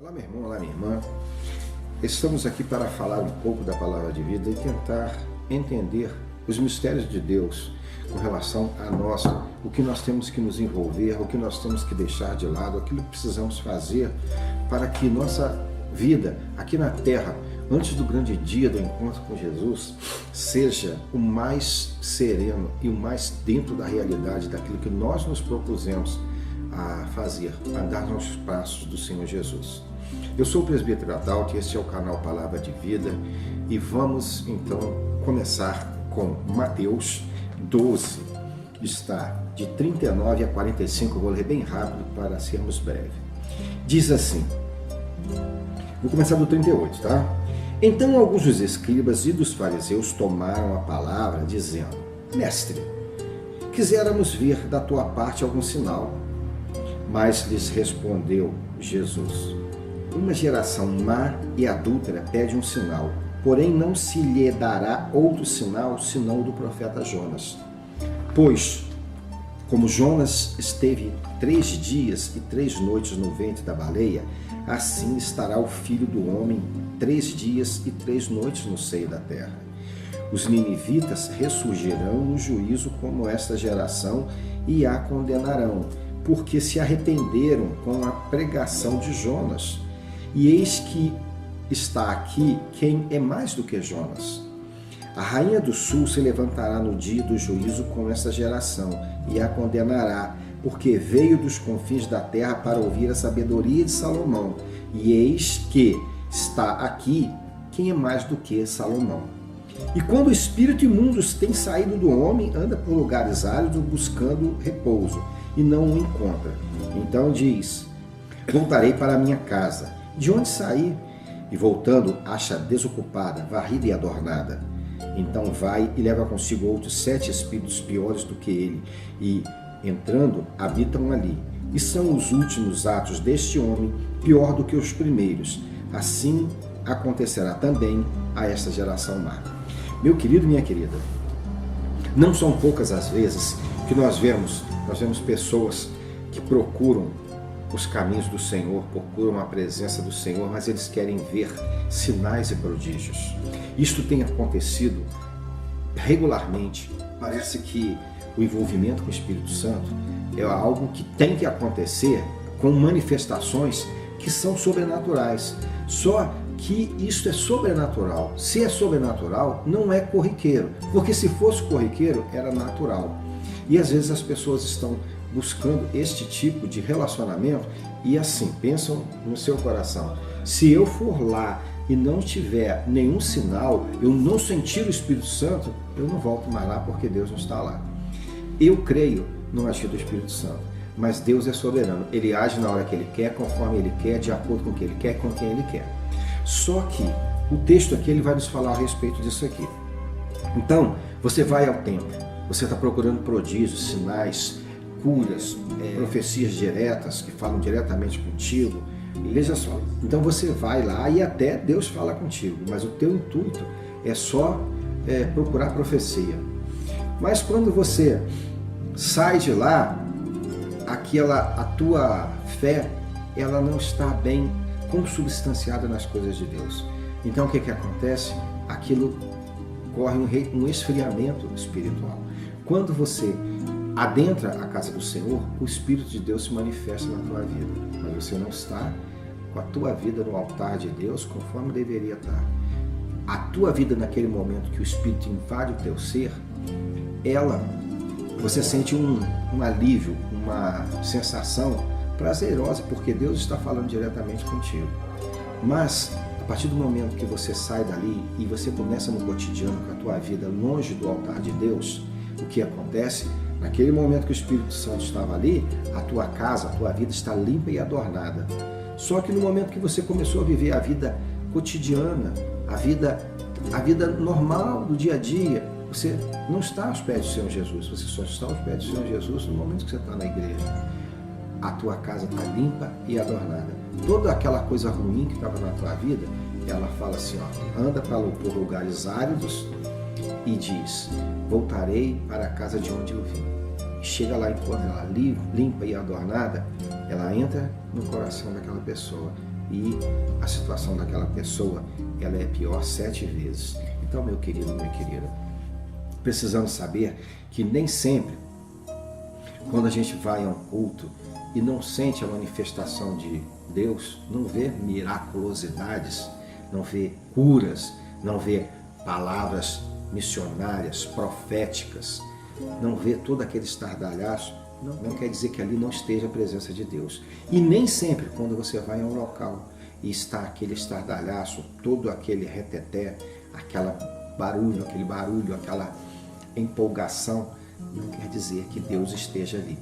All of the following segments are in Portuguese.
Olá, meu irmão, olá, minha irmã. Estamos aqui para falar um pouco da palavra de vida e tentar entender os mistérios de Deus com relação a nós, o que nós temos que nos envolver, o que nós temos que deixar de lado, aquilo que precisamos fazer para que nossa vida aqui na terra, antes do grande dia do encontro com Jesus, seja o mais sereno e o mais dentro da realidade daquilo que nós nos propusemos a fazer, a andar nos passos do Senhor Jesus. Eu sou o presbítero Adalto e este é o canal Palavra de Vida e vamos então começar com Mateus 12, está de 39 a 45, vou ler bem rápido para sermos breves. Diz assim, vou começar do 38, tá? Então alguns dos escribas e dos fariseus tomaram a palavra dizendo, Mestre, quiséramos ver da tua parte algum sinal. Mas lhes respondeu Jesus, uma geração má e adúltera pede um sinal, porém não se lhe dará outro sinal senão o do profeta Jonas. Pois, como Jonas esteve 3 dias e 3 noites no ventre da baleia, assim estará o Filho do Homem 3 dias e 3 noites no seio da terra. Os ninivitas ressurgirão no juízo como esta geração e a condenarão, porque se arrependeram com a pregação de Jonas. E eis que está aqui quem é mais do que Jonas. A rainha do sul se levantará no dia do juízo com essa geração e a condenará, porque veio dos confins da terra para ouvir a sabedoria de Salomão. E eis que está aqui quem é mais do que Salomão. E quando o espírito imundo tem saído do homem, anda por lugares áridos buscando repouso, e não o encontra. Então diz, voltarei para a minha casa. De onde saí? E voltando, acha desocupada, varrida e adornada. Então vai e leva consigo outros 7 espíritos piores do que ele, e, entrando, habitam ali. E são os últimos atos deste homem pior do que os primeiros. Assim acontecerá também a esta geração má. Meu querido, minha querida, não são poucas as vezes que nós vemos pessoas que procuram os caminhos do Senhor, procuram a presença do Senhor, mas eles querem ver sinais e prodígios. Isto tem acontecido regularmente. Parece que o envolvimento com o Espírito Santo é algo que tem que acontecer com manifestações que são sobrenaturais. Só que isso é sobrenatural. Se é sobrenatural, não é corriqueiro, porque se fosse corriqueiro, era natural. E às vezes as pessoas estão buscando este tipo de relacionamento e assim, pensam no seu coração. Se eu for lá e não tiver nenhum sinal, eu não sentir o Espírito Santo, eu não volto mais lá porque Deus não está lá. Eu creio no agir do Espírito Santo, mas Deus é soberano. Ele age na hora que Ele quer, conforme Ele quer, de acordo com o que Ele quer, com quem Ele quer. Só que o texto aqui ele vai nos falar a respeito disso aqui. Então, você vai ao templo. Você está procurando prodígios, sinais, curas, profecias diretas que falam diretamente contigo. E veja só, então você vai lá e até Deus fala contigo, mas o teu intuito é só procurar profecia. Mas quando você sai de lá, a tua fé, ela não está bem consubstanciada nas coisas de Deus. Então o que acontece? Aquilo corre um esfriamento espiritual. Quando você adentra a casa do Senhor, o Espírito de Deus se manifesta na tua vida, mas você não está com a tua vida no altar de Deus conforme deveria estar. A tua vida naquele momento que o Espírito invade o teu ser, você sente um alívio, uma sensação prazerosa, porque Deus está falando diretamente contigo. Mas a partir do momento que você sai dali e você começa no cotidiano com a tua vida longe do altar de Deus, o que acontece? Naquele momento que o Espírito Santo estava ali, a tua casa, a tua vida está limpa e adornada. Só que no momento que você começou a viver a vida cotidiana, a vida normal do dia a dia, você não está aos pés do Senhor Jesus, você só está aos pés do Senhor Jesus no momento que você está na igreja. A tua casa está limpa e adornada. Toda aquela coisa ruim que estava na tua vida, ela fala assim, anda por lugares áridos e diz, voltarei para a casa de onde eu vim. Chega lá, enquanto ela limpa e adornada, ela entra no coração daquela pessoa e a situação daquela pessoa ela é pior 7 vezes. Então, meu querido, minha querida, precisamos saber que nem sempre, quando a gente vai a um culto e não sente a manifestação de Deus, não vê miraculosidades, não vê curas, não vê palavras missionárias, proféticas, não vê todo aquele estardalhaço, não quer dizer que ali não esteja a presença de Deus. E nem sempre, quando você vai a um local e está aquele estardalhaço, todo aquele reteté, aquele barulho, aquela empolgação, não quer dizer que Deus esteja ali.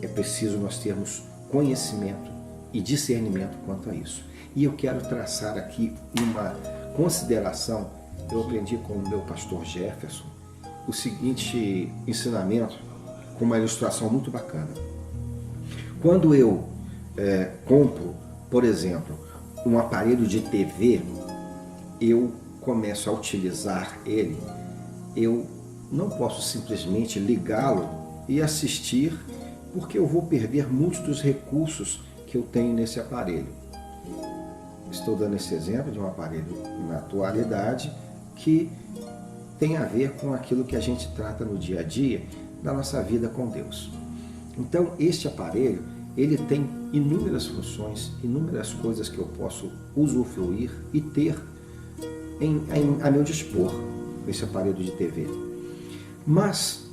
É preciso nós termos conhecimento e discernimento quanto a isso. E eu quero traçar aqui uma consideração. Eu aprendi com o meu pastor Jefferson o seguinte ensinamento, com uma ilustração muito bacana. Quando eu compro, por exemplo, um aparelho de TV, eu começo a utilizar ele, eu não posso simplesmente ligá-lo e assistir, porque eu vou perder muitos dos recursos que eu tenho nesse aparelho. Estou dando esse exemplo de um aparelho na atualidade que tem a ver com aquilo que a gente trata no dia a dia da nossa vida com Deus. Então, este aparelho, ele tem inúmeras funções, inúmeras coisas que eu posso usufruir e ter a meu dispor, esse aparelho de TV. Mas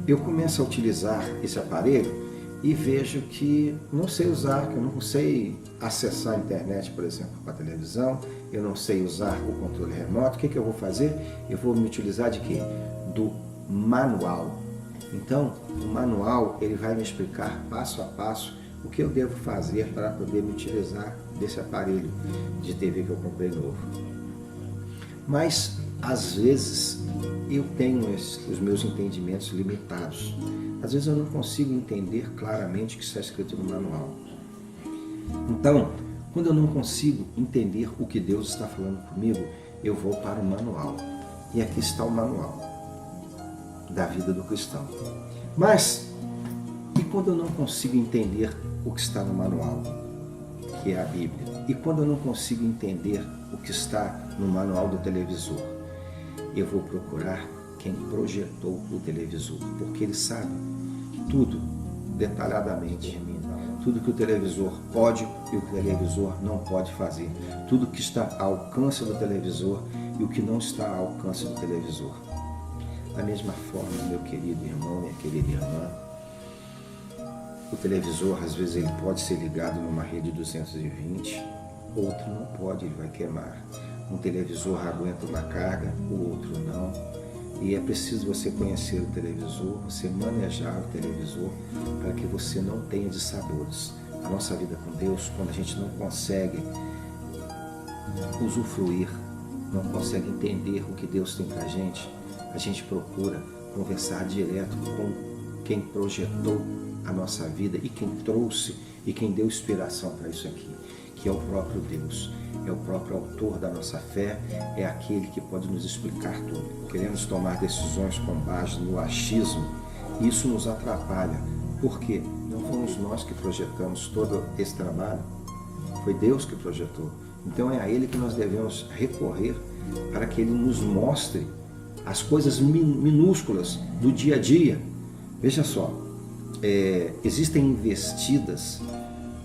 eu começo a utilizar esse aparelho e vejo que não sei usar, que eu não sei acessar a internet, por exemplo, com a televisão, eu não sei usar o controle remoto. O que eu vou fazer? Eu vou me utilizar de quê? Do manual. Então, o manual ele vai me explicar passo a passo o que eu devo fazer para poder me utilizar desse aparelho de TV que eu comprei novo. Mas, às vezes, eu tenho os meus entendimentos limitados. Às vezes eu não consigo entender claramente o que está escrito no manual. Então, quando eu não consigo entender o que Deus está falando comigo, eu vou para o manual. E aqui está o manual da vida do cristão. Mas, e quando eu não consigo entender o que está no manual, que é a Bíblia? E quando eu não consigo entender o que está no manual do televisor? Eu vou procurar quem projetou o televisor, porque ele sabe tudo detalhadamente, tudo que o televisor pode e o que o televisor não pode fazer, tudo que está ao alcance do televisor e o que não está ao alcance do televisor. Da mesma forma, meu querido irmão, minha querida irmã, o televisor às vezes ele pode ser ligado numa rede 220, outro não pode, ele vai queimar. Um televisor aguenta uma carga, o outro não. E é preciso você conhecer o televisor, você manejar o televisor para que você não tenha dissabores. A nossa vida com Deus, quando a gente não consegue usufruir, não consegue entender o que Deus tem para a gente procura conversar direto com quem projetou a nossa vida e quem trouxe e quem deu inspiração para isso aqui, que é o próprio Deus. É o próprio autor da nossa fé, é aquele que pode nos explicar tudo. Queremos tomar decisões com base no achismo, e isso nos atrapalha. Por quê? Não fomos nós que projetamos todo esse trabalho, foi Deus que projetou. Então é a Ele que nós devemos recorrer para que Ele nos mostre as coisas minúsculas do dia a dia. Veja só, existem investidas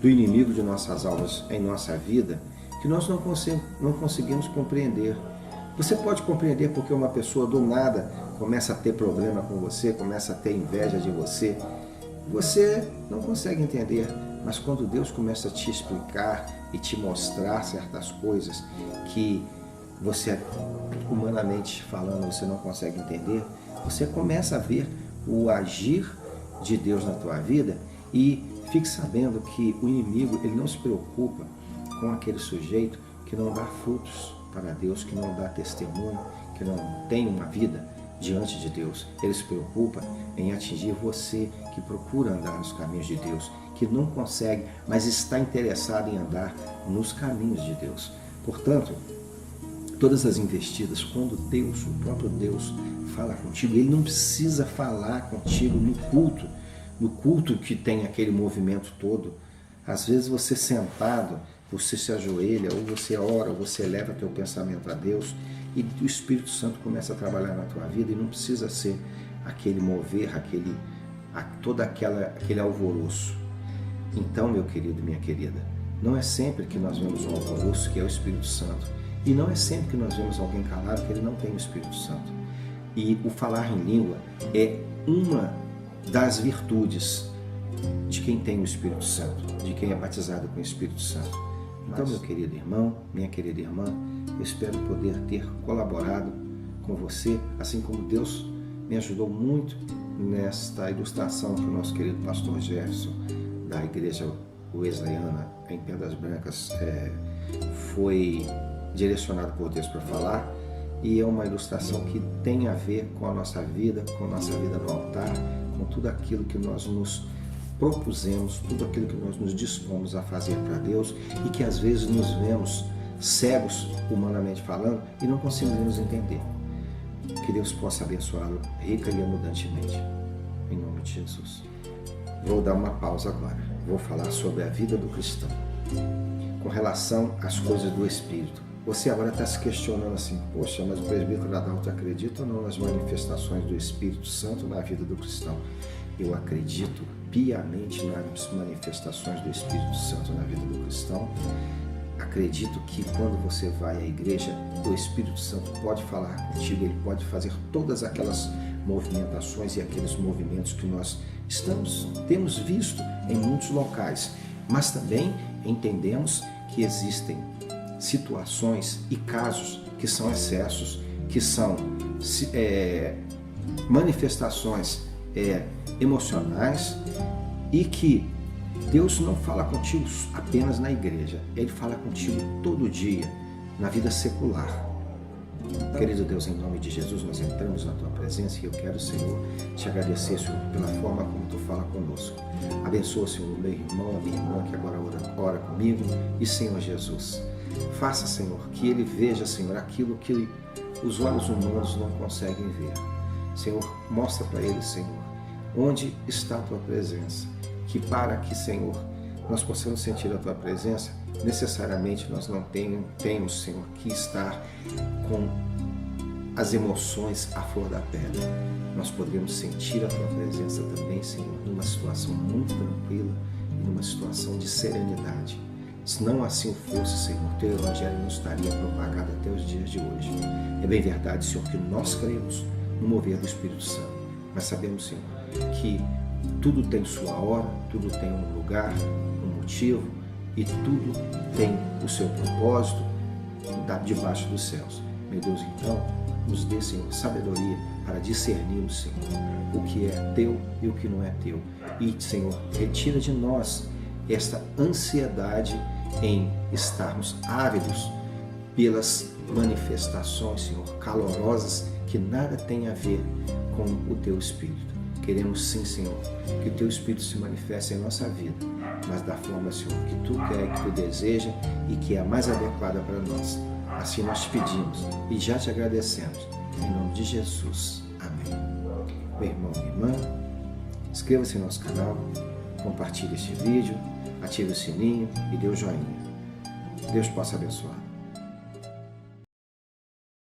do inimigo de nossas almas em nossa vida que nós não conseguimos compreender. Você pode compreender porque uma pessoa do nada começa a ter problema com você, começa a ter inveja de você. Você não consegue entender, mas quando Deus começa a te explicar e te mostrar certas coisas que você, humanamente falando, você não consegue entender, você começa a ver o agir de Deus na tua vida e fique sabendo que o inimigo ele não se preocupa com aquele sujeito que não dá frutos para Deus, que não dá testemunho, que não tem uma vida diante de Deus. Ele se preocupa em atingir você que procura andar nos caminhos de Deus, que não consegue, mas está interessado em andar nos caminhos de Deus. Portanto, todas as investidas, quando Deus, o próprio Deus, fala contigo, Ele não precisa falar contigo no culto que tem aquele movimento todo. Às vezes você sentado, você se ajoelha, ou você ora, ou você eleva teu pensamento a Deus e o Espírito Santo começa a trabalhar na tua vida e não precisa ser aquele mover, aquele alvoroço. Então, meu querido e minha querida, não é sempre que nós vemos um alvoroço que é o Espírito Santo. E não é sempre que nós vemos alguém calado que ele não tem o Espírito Santo. E o falar em língua é uma das virtudes de quem tem o Espírito Santo, de quem é batizado com o Espírito Santo. Então, meu querido irmão, minha querida irmã, eu espero poder ter colaborado com você, assim como Deus me ajudou muito nesta ilustração que o nosso querido pastor Jefferson, da igreja wesleyana em Pedras Brancas, foi direcionado por Deus para falar, e é uma ilustração que tem a ver com a nossa vida no altar, com tudo aquilo que nós nos propusemos, tudo aquilo que nós nos dispomos a fazer para Deus e que às vezes nos vemos cegos, humanamente falando, e não conseguimos entender. Que Deus possa abençoá-lo rica e abundantemente. Em nome de Jesus. Vou dar uma pausa agora. Vou falar sobre a vida do cristão com relação às coisas do Espírito. Você agora está se questionando assim, poxa, mas o presbítero Adalto acredita ou não nas manifestações do Espírito Santo na vida do cristão? Eu acredito piamente nas manifestações do Espírito Santo na vida do cristão. Acredito que quando você vai à igreja, o Espírito Santo pode falar contigo, ele pode fazer todas aquelas movimentações e aqueles movimentos que nós temos visto em muitos locais, mas também entendemos que existem situações e casos que são excessos, que são manifestações emocionais e que Deus não fala contigo apenas na igreja, Ele fala contigo todo dia, na vida secular. Querido Deus, em nome de Jesus, nós entramos na Tua presença e eu quero, Senhor, te agradecer, Senhor, pela forma como Tu fala conosco. Abençoa, Senhor, o meu irmão, a minha irmã que agora ora comigo e, Senhor Jesus, faça, Senhor, que ele veja, Senhor, aquilo que os olhos humanos não conseguem ver. Senhor, mostra para ele, Senhor, onde está a Tua presença, que para que, Senhor, nós possamos sentir a Tua presença, necessariamente nós não temos, Senhor, que estar com as emoções à flor da pele. Nós poderíamos sentir a Tua presença também, Senhor, numa situação muito tranquila e numa situação de serenidade. Se não assim o fosse, Senhor, Teu Evangelho não estaria propagado até os dias de hoje. É bem verdade, Senhor, que nós cremos no mover do Espírito Santo, mas sabemos, Senhor, que tudo tem sua hora, tudo tem um lugar, um motivo e tudo tem o seu propósito debaixo dos céus. Meu Deus, então, nos dê, Senhor, sabedoria para discernirmos, Senhor, o que é Teu e o que não é Teu. E, Senhor, retira de nós esta ansiedade em estarmos ávidos pelas manifestações, Senhor, calorosas que nada tem a ver com o Teu Espírito. Queremos sim, Senhor, que o Teu Espírito se manifeste em nossa vida, mas da forma, Senhor, que Tu quer, que Tu deseja e que é a mais adequada para nós. Assim nós te pedimos e já te agradecemos. Em nome de Jesus. Amém. Meu irmão, minha irmã, inscreva-se no nosso canal, compartilhe este vídeo, ative o sininho e dê o joinha. Deus possa abençoar.